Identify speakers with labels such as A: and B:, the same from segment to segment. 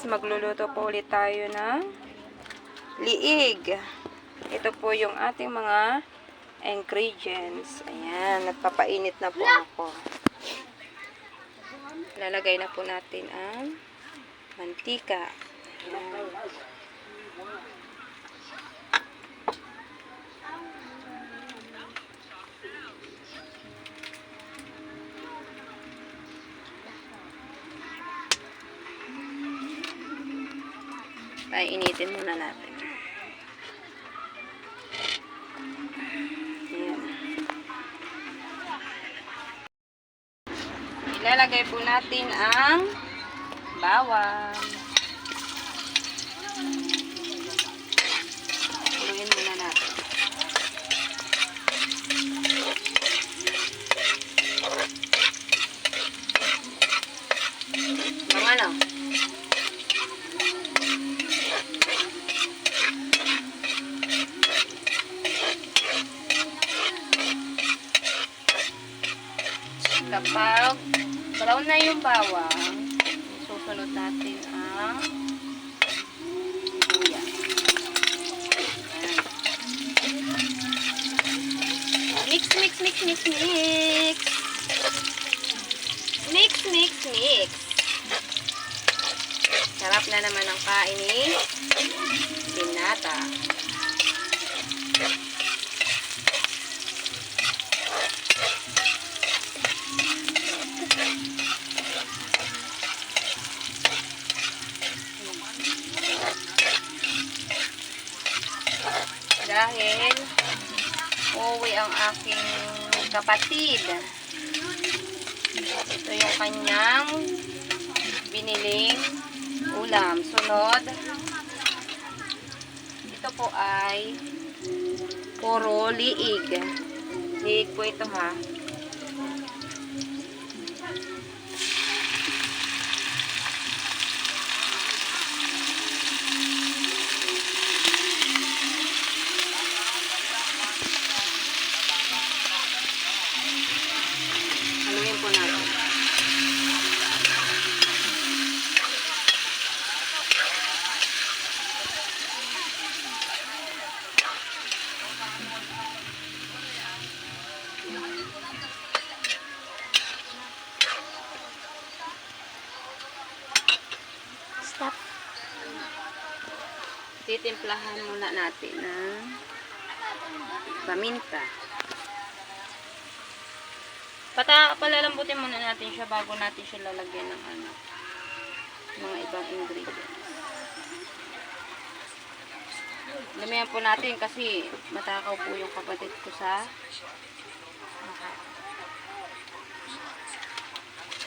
A: magluluto po ulit tayo ng liig. Ito po yung ating mga ingredients. Ayan, nagpapainit na po ako. Lalagay na po natin ang mantika. Ayan. Painitin muna natin. Ayan. Ilalagay po natin ang bawang. Haluin muna natin. Ano? Kapag brown na yung bawang, susunod natin ang sibuyas. Mix, mix, mix, mix, mix. Mix, mix, mix. Sarap na naman ang kain ni Binata. Dahil uuwi ang aking kapatid. Ito yung kanyang biniling ulam. Sunod, ito po ay puro liig. Liig po ito, ha. Haluin po natin. Stop. Titimplahan muna natin ng paminta. Palalambutin muna natin siya bago natin siya lalagyan ng mga ibang ingredients. Damihan po natin kasi matakaw po yung kapatid ko sa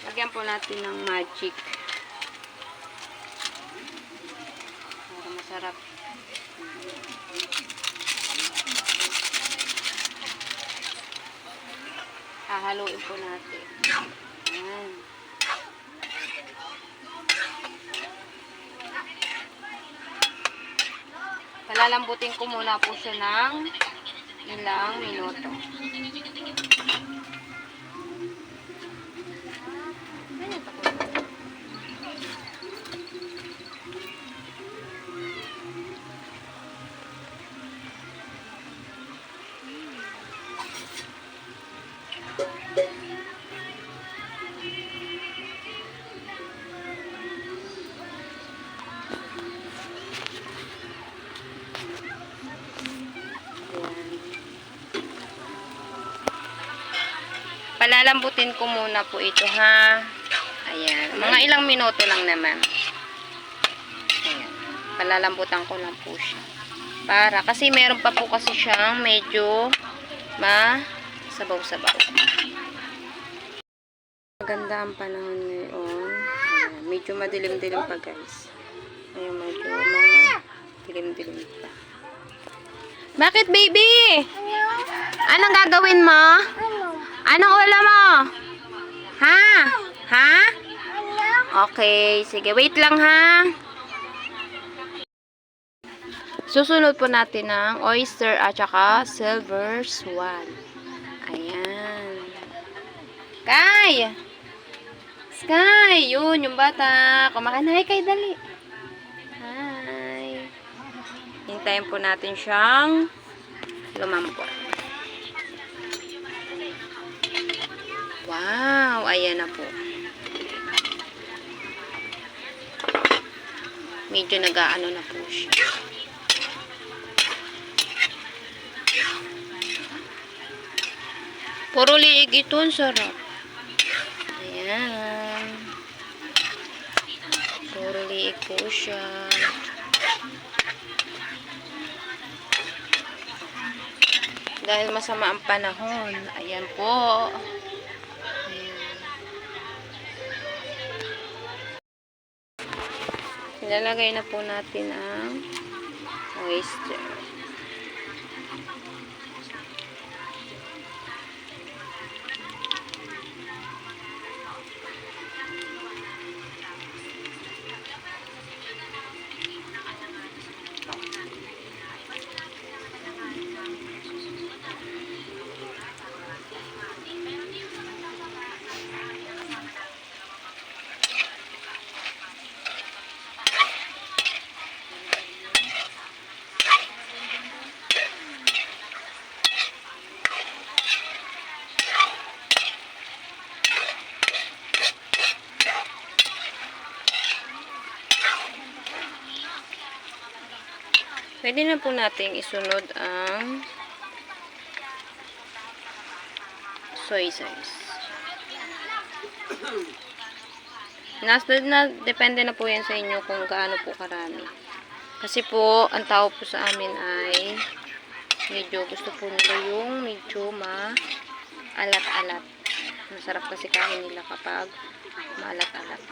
A: lagyan po natin ng magic para masarap. Hahaluin po natin. Ayan. Palalambutin ko muna po siya ng ilang minuto. Palalambutin ko muna po ito, ha. Ayan. Mga ilang minuto lang naman. Ayan. Palalambutan ko lang po siya. Kasi meron pa po kasi siyang medyo masabaw-sabaw. Maganda ang panahon ngayon. Ayan. Medyo madilim-dilim pa, guys. Ayan, medyo dilim-dilim pa. Bakit, baby? Anong gagawin mo? Anong ulam mo? Ha? Ha? Okay, sige. Wait lang, ha? Susunod po natin ng oyster at saka silver swan. Ayan. Sky! Sky! Yun, yung bata. Kumakain na. Hi, Kay, dali. Hi! Hintayin po natin siyang lumambot. Wow! Ayan na po. Medyo nag-aano na po siya. Puro liig ito. Ang sarap. Ayan. Puro liig po siya. Dahil masama ang panahon. Ayan po. Ayan. Ilalagay na po natin ang oyster. Pwede na po nating isunod ang soy sauce. Depende na po yan sa inyo kung gaano po karami. Kasi po, ang tao po sa amin ay medyo gusto po nila yung medyo maalat-alat. Masarap kasi kain nila kapag maalat-alat.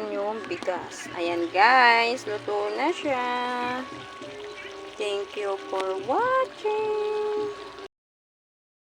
A: Yung bigas. Ayan guys, luto na siya. Thank you for watching.